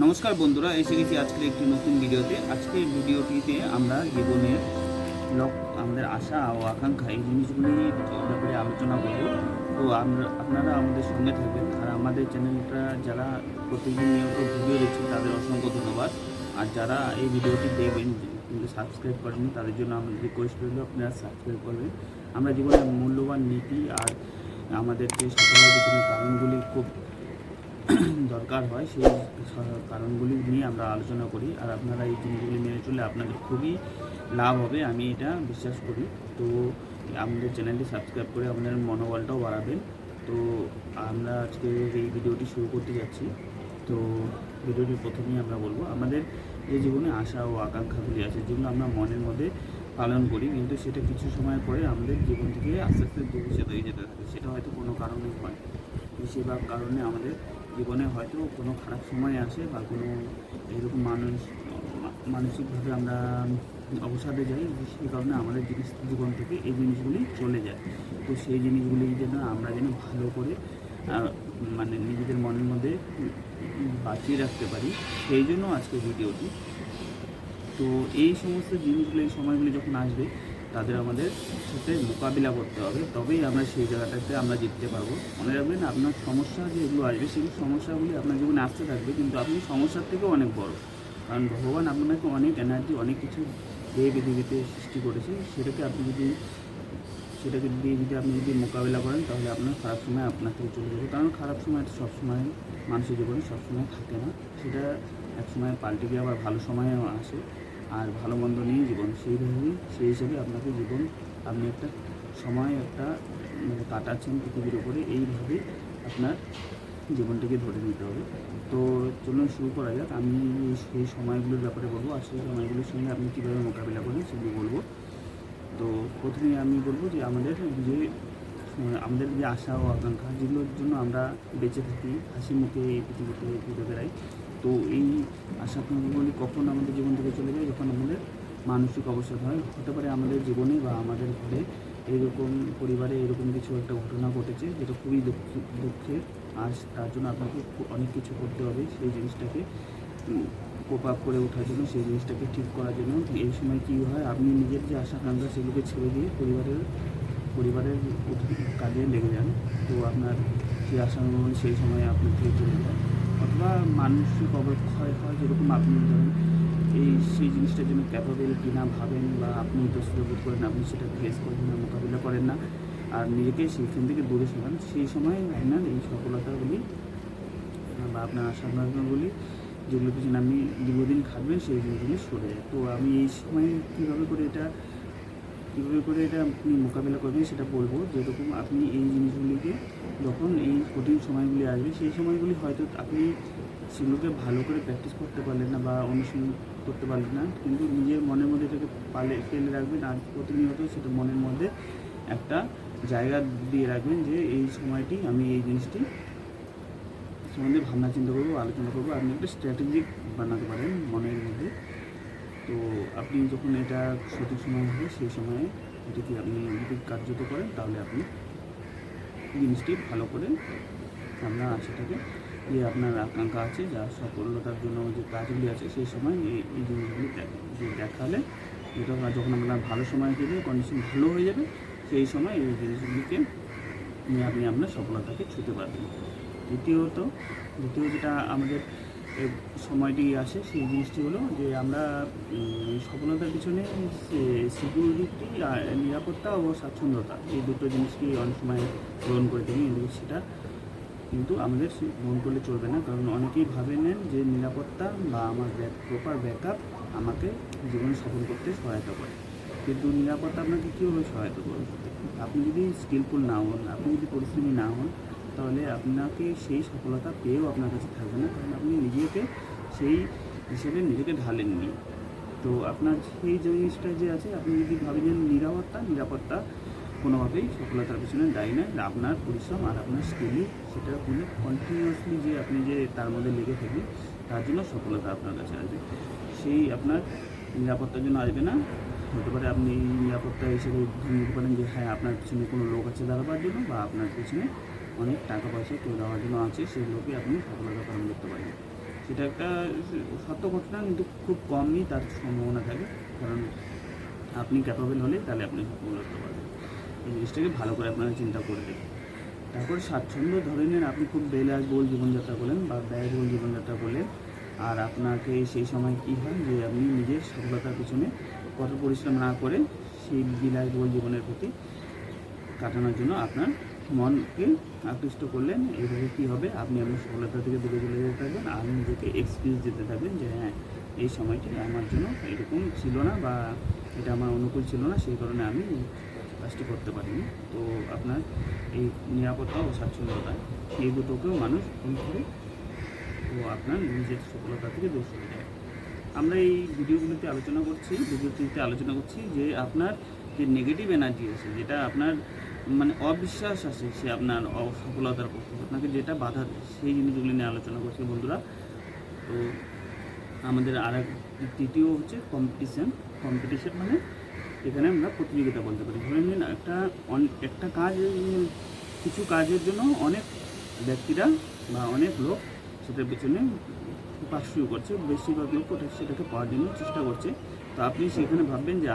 নমস্কার বন্ধুরা, এসে গেছি আজকের একটি নতুন ভিডিওতে। আজকের ভিডিওটিতে আমরা জীবনের আমাদের আশা ও আকাঙ্ক্ষা এই জিনিসগুলির ব্যাপারে আলোচনা করব। তো আপনারা আমাদের সঙ্গে থাকবেন। আর আমাদের চ্যানেলটা যারা প্রতিদিন নিয়মিত ভিডিও দেখছেন তাদের অসংখ্য ধন্যবাদ। আর যারা এই ভিডিওটি দেখবেন কিন্তু সাবস্ক্রাইব করেননি তাদের জন্য আমাদের রিকোয়েস্ট রইল আপনারা সাবস্ক্রাইব করবেন। আমরা জীবনের মূল্যবান নীতি আর আমাদের যে সফলতার পিছনে কারণগুলি খুব দরকার হয় সেই কারণগুলি নিয়ে আমরা আলোচনা করি। আর আপনারা এই জিনিসগুলি মেনে চললে আপনাদের খুবই লাভ হবে, আমি এটা বিশ্বাস করি। তো আমাদের চ্যানেলটি সাবস্ক্রাইব করে আপনাদের মনোবলটাও বাড়াবেন। তো আমরা আজকে এই ভিডিওটি শুরু করতে যাচ্ছি। তো ভিডিওটির প্রথমেই আমরা বলবো আমাদের যে জীবনে আশা ও আকাঙ্ক্ষাগুলি আছে, যেগুলো আমরা মনের মধ্যে পালন করি, কিন্তু সেটা কিছু সময় পরে আমাদের জীবন থেকে আস্তে আস্তে দূষিত হয়ে যেতে থাকে। সেটা হয়তো কোনো কারণে হয়, বেশিরভাগ কারণে আমাদের জীবনে হয়তো কোনো খারাপ সময় আসে বা কোনো এরকম মানসিকভাবে আমরা অবসাদে যাই, সেই কারণে আমাদের জীবন থেকে এই জিনিসগুলি চলে যায়। তো সেই জিনিসগুলি যেন আমরা ভালো করে মানে নিজেদের মনের মধ্যে বাঁচিয়ে রাখতে পারি, সেই জন্য আজকে ভিডিওটি। তো এই সমস্ত জিনিসগুলি, এই সময়গুলি যখন আসবে তাদের আমাদের সাথে মোকাবিলা করতে হবে, তবেই আমরা সেই জায়গাটাতে আমরা জিততে পারবো। মনে রাখবেন, আপনার সমস্যা যেগুলো আসবে সেই সমস্যাগুলি আপনার জীবনে আসতে থাকবে, কিন্তু আপনি সমস্যার থেকেও অনেক বড়। কারণ ভগবান আপনাকে অনেক এনার্জি, অনেক কিছু দিয়ে পৃথিবীতে সৃষ্টি করেছে। সেটাকে দিয়ে আপনি যদি মোকাবিলা করেন তাহলে আপনার খারাপ সময় আপনার থেকে চলে যাবে। কারণ খারাপ সময় তো সবসময় মানুষের জীবনে সবসময় থাকে না, সেটা এক সময় পাল্টে গিয়ে আবার ভালো সময়ও আসে। আর ভালো মন্দ নিয়ে জীবন, সেই হিসেবে আপনাকে আপনি একটা সময় কাটাচ্ছেন পৃথিবীর উপরে, এইভাবে আপনার জীবনটাকে ধরে নিতে হবে। তো চলুন শুরু করা যাক। আমি সেই সময়গুলোর ব্যাপারে বলবো, আর সেই সময়গুলোর সঙ্গে আপনি কীভাবে মোকাবিলা করেন সেগুলো বলবো। তো প্রথমে আমি বলবো যে আমাদের যে আশা ও আকাঙ্ক্ষা, যেগুলোর জন্য আমরা বেঁচে থাকি, হাসি মুখে এই পৃথিবীতে ঘুরে বেড়াই। তো এই আশা আকাঙ্ক্ষাগুলি কখন আমাদের জীবন থেকে চলে যায়? যখন আমাদের মানসিক অবসাদ হয়। হতে পারে আমাদের জীবনে বা আমাদের ঘরে এইরকম পরিবারে এরকম কিছু একটা ঘটনা ঘটেছে যেটা খুবই দুঃখের। আর তার জন্য আপনাকে অনেক কিছু করতে হবে সেই জিনিসটাকে কোপ আপ করে ওঠার জন্য, সেই জিনিসটাকে ঠিক করার জন্য। এই সময় কী হয়, আপনি নিজের যে আশা আকাঙ্ক্ষা সেগুলোকে ছেড়ে দিয়ে পরিবারের কাজে লেগে যান। তো আপনার সেই আশানুরূপ সেই সময় আপনার থেকে চলে যায়, অথবা মানসিক অবক্ষয় হয়। যেরকম আপনি ধরেন সেই জিনিসটার জন্য ক্যাপাবেল কিনা ভাবেন, বা আপনি দোষিত বোধ করেন, আপনি সেটা ফেস করেন না, মোকাবিলা করেন না, আর নিজেকে সেইখান থেকে দূরে সরান। সেই সময় আপনার এই সফলতাগুলি বা আপনার আশাগুলি, যেগুলো পিছনে আপনি দীর্ঘদিন খাটবেন, সেই জিনিসগুলি সরে যায়। তো আমি এই সময় কীভাবে করে এটা আপনি মোকাবিলা করবেন সেটা বলবো। যেরকম আপনি এই জিনিসগুলিকে, যখন এই কঠিন সময়গুলি আসবে, সেই সময়গুলি হয়তো আপনি সেগুলোকে ভালো করে প্র্যাকটিস করতে পারলেন না বা অনুশীলন করতে পারলেন না, কিন্তু নিজের মনের মধ্যে এটাকে ফেলে রাখবেন। আর প্রতিনিয়ত সেটা মনের মধ্যে একটা জায়গা দিয়ে রাখবেন যে এই সময়টি আমি এই জিনিসটি সম্বন্ধে ভাবনা চিন্তা করবো, আলোচনা করবো। আপনি একটা স্ট্র্যাটেজিক বানাতে পারেন মনের মধ্যে। তো আপনি যখন এটা সঠিক সময় হবে, সেই সময়ে এটাকে আপনি যদি কার্যত করেন, তাহলে আপনি জিনিসটি ভালো করে আপনার আশাটাকে, যে আপনার আকাঙ্ক্ষা আছে, যা সফলতার জন্য যে কাজগুলি আছে, সেই সময় এই জিনিসগুলি দেখালে এটা যখন আপনার ভালো সময় দেবে, কন্ডিশন ভালো হয়ে যাবে, সেই সময় এই জিনিসগুলিকে নিয়ে আপনি আপনার সফলতাকে ছুঁতে পারবেন। দ্বিতীয় যেটা আমাদের সময়টি আসে, সেই জিনিসটি হলো যে আমরা সফলতার পিছনে সিকিউরিটি, নিরাপত্তা ও স্বাচ্ছন্দ্যতা, এই দুটো জিনিসকে অনেক সময় গ্রহণ করে থাকি, কিন্তু সেটা আমাদের গ্রহণ করলে চলবে না। কারণ অনেকেই ভাবে নেন যে নিরাপত্তা বা আমার প্রপার ব্যাকআপ আমাকে জীবনে সফল করতে সহায়তা করে, কিন্তু নিরাপত্তা আপনাকে কীভাবে সহায়তা করবে? আপনি যদি স্কিলফুল না হন, আপনি যদি পরিশ্রমী না হন, তাহলে আপনাকে সেই সফলতা পেয়েও আপনার কাছে থাকবে না, কারণ আপনি সেই হিসেবে নিজেকে ঢালেননি। তো আপনার সেই জিনিসটা যে আছে, আপনি যদি ভাবেন যে নিরাপত্তা কোনোভাবেই সফলতার পিছনে দায়ী না, আপনার পরিশ্রম আর আপনার স্কিলই সেটা কন্টিনিউয়াসলি যে আপনি যে তার মধ্যে লেগে থাকবেন, তার জন্য সফলতা আপনার কাছে আসবে। সেই আপনার নিরাপত্তার জন্য আসবে না। হতে পারে আপনি নিরাপত্তা হিসেবে নিতে পারেন যে হ্যাঁ, আপনার পিছনে কোনো লোক আছে দাঁড়াবার জন্য, বা আপনার পিছনে অনেক টাকা পয়সা কেউ দেওয়ার জন্য আছে, সেগুলোকে আপনি সফলতা পালন করতে পারেন। সেটা একটা সত্য ঘটনা, কিন্তু খুব কমই তার সম্ভাবনা থাকে, কারণ আপনি ক্যাপাবল হলে তাহলে আপনি সফল হতে পারবেন। এই জিনিসটাকে ভালো করে আপনারা চিন্তা করে দেখুন। তারপর স্বাচ্ছন্দ্য ধরে নেন, আপনি খুব বিলাসবহুল জীবনযাত্রা করলেন বা ব্যয়বহুল জীবনযাত্রা করলেন, আর আপনাকে সেই সময় কী হয় যে আপনি নিজের সফলতার পিছনে কঠোর পরিশ্রম না করে সেই বিলাসবহুল জীবনের প্রতি কাটানোর জন্য আপনার মনকে আকৃষ্ট করলেন। এইভাবে কী হবে, আপনি আপনার সফলতা থেকে দূরে চলে যেতে থাকবেন আর নিজেকে এক্সকিউজ দিতে থাকবেন যে হ্যাঁ, এই সময়টি আমার জন্য এরকম ছিল না বা এটা আমার অনুকূল ছিল না, সেই কারণে আমি কাজটি করতে পারিনি। তো আপনার এই নিরাপত্তা ও স্বাচ্ছন্দ্যতা এই দুটোকেও মানুষ ভুল করে, তো আপনার নিজের সফলতা থেকে দূর সরে যায়। আমরা এই ভিডিওটিতে আলোচনা করছি যে আপনার যে নেগেটিভ এনার্জি আছে, যেটা আপনার মানে অবিশ্বাস আছে, সে আপনার অসফলতার পক্ষে আপনাকে যেটা বাধা দেয়, সেই জিনিসগুলি নিয়ে আলোচনা করছি বন্ধুরা। তো আমাদের আর এক তৃতীয় হচ্ছে কম্পিটিশন মানে এখানে আমরা প্রতিযোগিতা বলতে পারি। ধরে নিন একটা কাজ, কিছু কাজের জন্য অনেক ব্যক্তিরা বা অনেক লোক সেটার পেছনে পার্সিউ করছে, বেশিরভাগ লোক সেটাকে পাওয়ার জন্য চেষ্টা করছে। তো আপনি সেখানে ভাববেন যে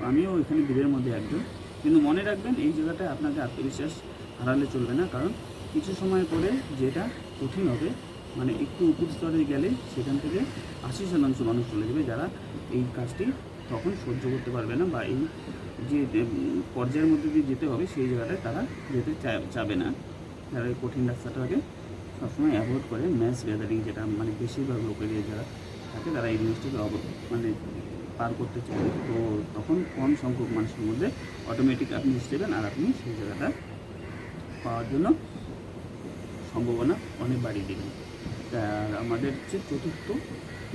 আমিও এখানে ভিড়ের মধ্যে একজন, কিন্তু মনে রাখবেন এই জায়গাটায় আপনাকে আত্মবিশ্বাস হারালে চলবে না, কারণ কিছু সময় পরে যেটা কঠিন হবে, মানে একটু উপর স্তরে গেলে সেখান থেকে 80% মানুষ চলে যাবে, যারা এই কাজটি তখন সহ্য করতে পারবে না বা এই যে পর্যায়ের মধ্যে দিয়ে যেতে হবে সেই জায়গাটায় তারা যেতে চাবে না। যারা এই কঠিন রাস্তাটাকে সবসময় অ্যাভয়েড করে, ম্যাস গ্যাদারিং যেটা মানে বেশিরভাগ লোকের যারা থাকে তারা এই জিনিসটাকে মানে পার করতে চাইবে। তো তখন কম সংখ্যক মানুষের মধ্যে অটোমেটিক আপনি এসেবেন আর আপনি সেই জায়গাটা পাওয়ার জন্য সম্ভাবনা অনেক বাড়িয়ে দেবেন। আর আমাদের হচ্ছে চতুর্থ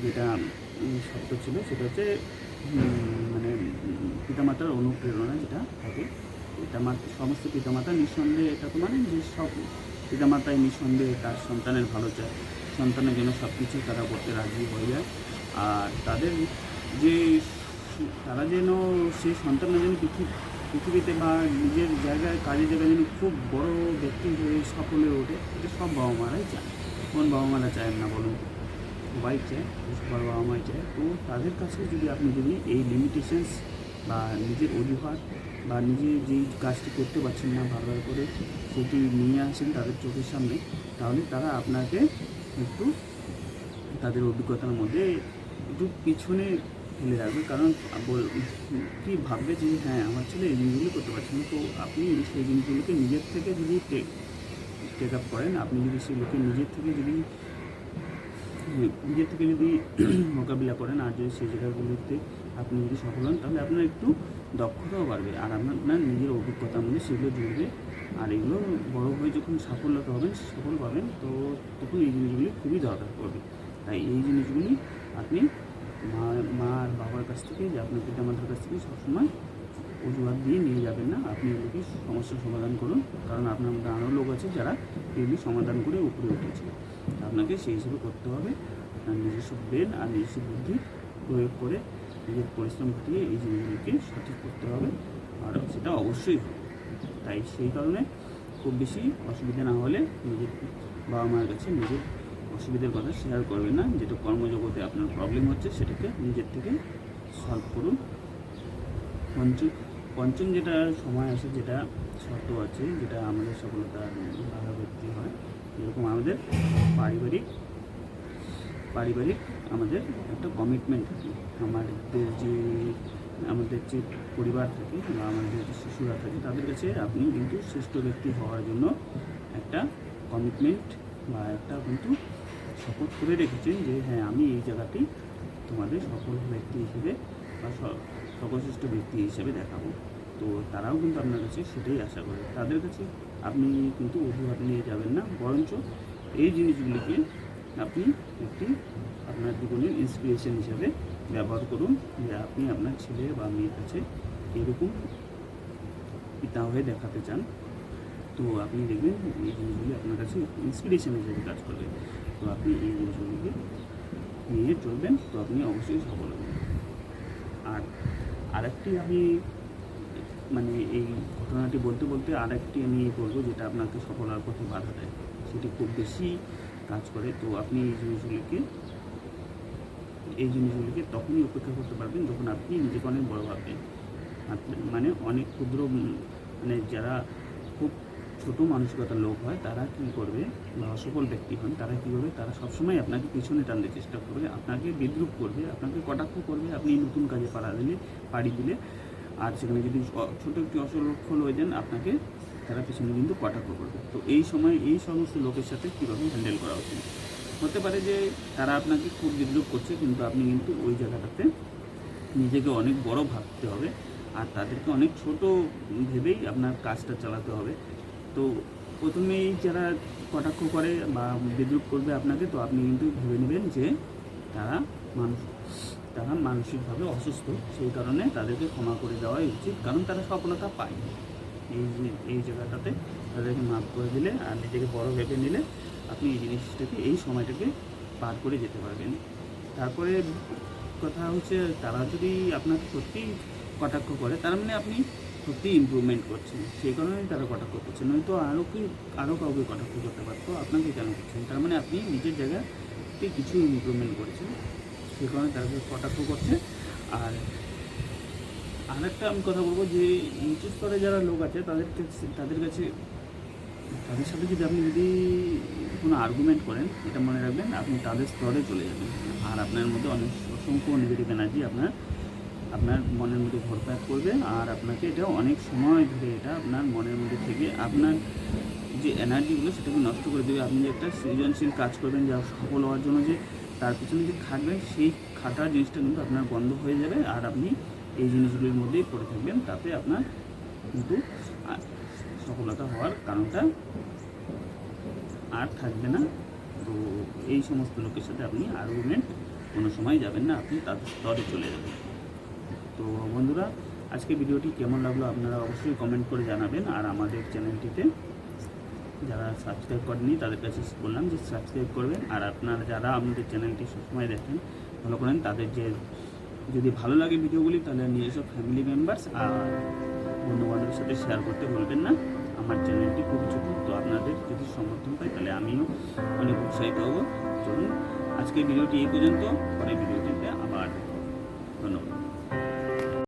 যেটা শর্ত ছিল, সেটা হচ্ছে মানে পিতামাতার অনুপ্রেরণা যেটা থাকে। সমস্ত পিতামাতা নিঃসন্দেহে, এটা তো মানে যে সব পিতামাতাই নিঃসন্দেহে তার সন্তানের ভালো চায়, সন্তানের জন্য সব কিছু তারা করতে রাজি হয়ে যায়। আর তারা যেন সেই সন্তানরা যেন পৃথিবীতে বা নিজের জায়গায় কাজের জায়গায় যেন খুব বড় ব্যক্তি হয়ে সফল হয়ে ওঠে, এটা সব বাবা মারাই চায়। কোন বাবা মারা চায় না বলুন? সবাই চায়, সবার বাবা মাই চায়। তো তাদের কাছে যদি আপনি এই লিমিটেশনস বা নিজের অজুহাত বা নিজে যেই কাজটি করতে পারছেন না ভালো করে সেটি নিয়ে আসেন তাদের চোখের সামনে, তাহলে তারা আপনাকে একটু তাদের অভিজ্ঞতার মধ্যে একটু পিছনে ফেলে রাখবে। কারণ কি ভাববে যে হ্যাঁ, আমার ছেলে এই জিনিসগুলি করতে পারছে না। তো আপনি সেই জিনিসগুলিকে নিজের থেকে যদি টেক আপ করেন, আপনি যদি সেগুলোকে নিজের থেকে যদি মোকাবিলা করেন, আর যদি সেই জায়গাগুলিতে আপনি যদি সফল হন, তাহলে আপনার একটু দক্ষতাও বাড়বে আর আপনার নিজের অভিজ্ঞতার মধ্যে সেগুলো জুড়বে। আর এগুলো বড় হয়ে যখন সফল পাবেন, তো তখন এই জিনিসগুলি খুবই দরকার পড়বে। তাই এই জিনিসগুলি আপনি মা আর বাবার কাছ থেকে, যে আপনার পিতামাতার কাছ থেকে সবসময় অজুহাত দিয়ে নিয়ে যাবেন না। আপনি এগুলিকে সমস্যার সমাধান করুন, কারণ আপনার মধ্যে আরও লোক আছে যারা এগুলি সমাধান করে উপরে উঠেছে। আপনাকে সেই হিসেবে করতে হবে। আপনার নিজস্ব ব্রেন আর নিজস্ব বুদ্ধি প্রয়োগ করে নিজের পরিশ্রম ঘটিয়ে এই জিনিসগুলিকে সঠিক করতে হবে, আর সেটা অবশ্যই হবে। তাই সেই কারণে খুব বেশি অসুবিধা না হলে নিজের বাবা মায়ের কাছে নিজের অসুবিধার কথা শেয়ার করবেন না। যেটা কর্মজগতে আপনার প্রবলেম হচ্ছে সেটাকে নিজের থেকে সলভ করুন। পঞ্চম যেটা সময় আছে, যেটা শর্ত আছে, যেটা আমাদের সফলতার বাধা ব্যক্তি হয়, যেরকম আমাদের পারিবারিক আমাদের একটা কমিটমেন্ট থাকে। আমাদের যে পরিবার থাকে বা আমাদের যে শিশুরা থাকে, তাদের কাছে আপনি কিন্তু শ্রেষ্ঠ ব্যক্তি হওয়ার জন্য একটা কমিটমেন্ট বা একটা কিন্তু শপথ করে রেখেছেন যে হ্যাঁ, আমি এই জায়গাটি তোমাদের সফল ব্যক্তি হিসেবে বা সর্বশ্রেষ্ঠ ব্যক্তি হিসেবে দেখাবো। তো তারাও কিন্তু আপনার কাছে সেটাই আশা করে। তাদের কাছে আপনি কিন্তু অজুহাত নিয়ে যাবেন না, বরঞ্চ এই জিনিসগুলিকে আপনি আপনার জীবনের ইন্সপিরেশন হিসাবে ব্যবহার করুন, যে আপনি আপনার ছেলে বা মেয়ের কাছে এরকম পিতা হয়ে দেখাতে চান। তো আপনি দেখবেন এই জিনিসগুলি আপনার কাছে ইন্সপিরেশন হিসেবে কাজ করবে। তো আপনি এই জিনিসগুলিকে নিয়ে চলবেন, তো আপনি অবশ্যই সফল হবেন। আর আরেকটি আমি মানে এই ঘটনাটি বলতে আরেকটি আমি বলবো, যেটা আপনাকে সফল হওয়ার পথে বাধা দেয়, সেটি খুব বেশি কাজ করে। তো আপনি এই জিনিসগুলিকে তখনই উপেক্ষা করতে পারবেন যখন আপনি নিজেকে অনেক বড় ভাববেন। মানে অনেক ক্ষুদ্র মানে যারা খুব ছোটো মানসিকতার লোক হয় তারা কী করবে, বা অসফল ব্যক্তি হন তারা কী করবে, তারা সবসময় আপনাকে পিছনে টানতে চেষ্টা করবে, আপনাকে বিদ্রূপ করবে, আপনাকে কটাক্ষ করবে আপনি নতুন কাজে পাড়ি দিলে। আর সেখানে যদি ছোটো একটি অসফল হয়ে যান আপনাকে তারা পিছনে কিন্তু কটাক্ষ করবে। তো এই সময় এই সমস্ত লোকের সাথে কীভাবে হ্যান্ডেল করা উচিত? হতে পারে যে তারা আপনাকে খুব বিদ্রূপ করছে, কিন্তু আপনি কিন্তু ওই জায়গাটাতে নিজেকে অনেক বড় ভাবতে হবে, আর তাদেরকে অনেক ছোট ভেবেই আপনার কাজটা চালাতে হবে। তো প্রথমেই যারা কটাক্ষ করে বা বিদ্রূপ করবে আপনাকে, তো আপনি কিন্তু ভেবে নেবেন যে তারা মানসিকভাবে অসুস্থ, সেই কারণে তাদেরকে ক্ষমা করে দেওয়াই উচিত, কারণ তারা সফলতা পায়। এই জায়গাটাতে তাদেরকে মাফ করে দিলে আর নিজেকে বড় ভেবে নিলে আপনি এই সময়টাকে পার করে যেতে পারবেন। তারপরে কথা হচ্ছে, তারা যদি আপনাকে সত্যি কটাক্ষ করে তার মানে আপনি সত্যি ইমপ্রুভমেন্ট করছেন, সেই কারণেই তারা কটাক্ষ করছেন। নয়তো আরও কাউকে কটাক্ষ করতে পারতো, আপনাকে কেন করছেন? তার মানে আপনি নিজের জায়গাতে কিছু ইমপ্রুভমেন্ট করেছেন, সেই কারণে তাদেরকে কটাক্ষ করছে। আর আরেকটা আমি কথা বলবো যে নিচু স্তরে যারা লোক আছে তাদের সাথে যদি আপনি কোনো আর্গুমেন্ট করেন, এটা মনে রাখবেন আপনি তাদের স্তরে চলে যাবেন, আর আপনার মধ্যে অসংখ্য নেগেটিভ এনার্জি আপনার মনের মধ্যে ঘোরপাক করবে, আর আপনাকে এটা অনেক সময় ধরে এটা আপনার মনের মধ্যে থেকে আপনার যে এনার্জিগুলো সেটাকে নষ্ট করে দেবে। আপনি যে একটা সৃজনশীল কাজ করবেন, যা সফল হওয়ার জন্য যে তার পিছনে যে খাটবেন, সেই খাটার জিনিসটা কিন্তু আপনার বন্ধ হয়ে যাবে, আর আপনি এই জিনিসগুলির মধ্যেই পড়ে থাকবেন। তাতে আপনার কিন্তু সফলতা হওয়ার কারণটা আর থাকবে না। তো এই সমস্ত লোকের সাথে আপনি আর্গুমেন্ট কোনো সময় যাবেন না, আপনি তাদের স্তরে চলে যাবেন। তো বন্ধুরা, আজকে ভিডিওটি কেমন লাগলো আপনারা অবশ্যই কমেন্ট করে জানাবেন। আর আমাদের চ্যানেলটিতে যারা সাবস্ক্রাইব করেননি তাদের কাছে বললাম যে সাবস্ক্রাইব করবেন, আর আপনারা যারা আমাদের চ্যানেলটি সবসময় দেখেন ফলো করেন, তাদের যদি ভালো লাগে ভিডিওগুলি তাহলে নিজস্ব ফ্যামিলি মেম্বার্স আর বন্ধুবান্ধবের সাথে শেয়ার করতে বলবেন না। আমার চ্যানেলটি খুব ছোটো, তো আপনাদের যদি সমর্থন পাই তাহলে আমিও অনেক উৎসাহিত হব। চলুন আজকের ভিডিওটি এই পর্যন্ত, পরে ভিডিওটিতে আবার ধন্যবাদ।